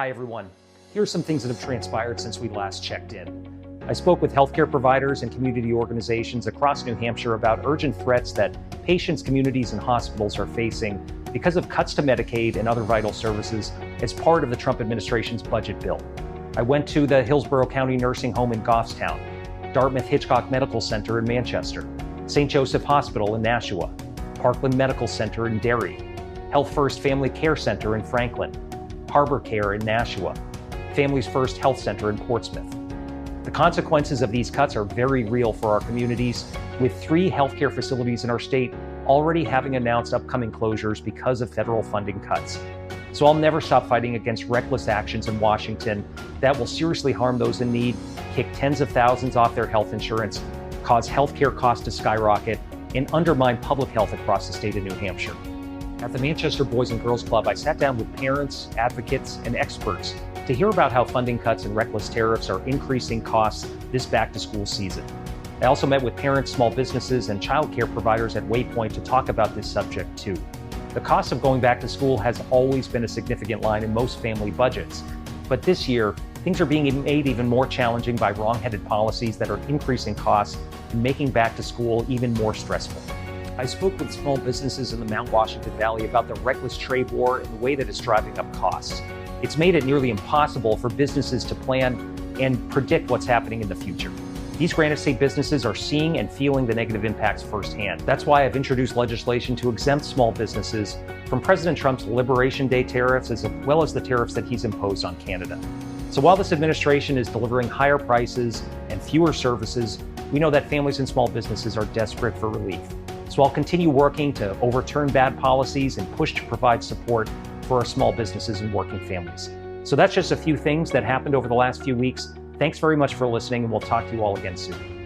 Hi everyone. Here are some things that have transpired since we last checked in. I spoke with healthcare providers and community organizations across New Hampshire about urgent threats that patients, communities, and hospitals are facing because of cuts to Medicaid and other vital services as part of the Trump administration's budget bill. I went to the Hillsborough County Nursing Home in Goffstown, Dartmouth Hitchcock Medical Center in Manchester, St. Joseph Hospital in Nashua, Parkland Medical Center in Derry, Health First Family Care Center in Franklin, Harbor Care in Nashua, Families First Health Center in Portsmouth. The consequences of these cuts are very real for our communities, with 3 healthcare facilities in our state already having announced upcoming closures because of federal funding cuts. So I'll never stop fighting against reckless actions in Washington that will seriously harm those in need, kick tens of thousands off their health insurance, cause healthcare costs to skyrocket, and undermine public health across the state of New Hampshire. At the Manchester Boys and Girls Club, I sat down with parents, advocates, and experts to hear about how funding cuts and reckless tariffs are increasing costs this back-to-school season. I also met with parents, small businesses, and childcare providers at Waypoint to talk about this subject too. The cost of going back to school has always been a significant line in most family budgets, but this year, things are being made even more challenging by wrong-headed policies that are increasing costs and making back to school even more stressful. I spoke with small businesses in the Mount Washington Valley about the reckless trade war and the way that it's driving up costs. It's made it nearly impossible for businesses to plan and predict what's happening in the future. These Granite State businesses are seeing and feeling the negative impacts firsthand. That's why I've introduced legislation to exempt small businesses from President Trump's Liberation Day tariffs, as well as the tariffs that he's imposed on Canada. So while this administration is delivering higher prices and fewer services, we know that families and small businesses are desperate for relief. So I'll continue working to overturn bad policies and push to provide support for our small businesses and working families. So that's just a few things that happened over the last few weeks. Thanks very much for listening, and we'll talk to you all again soon.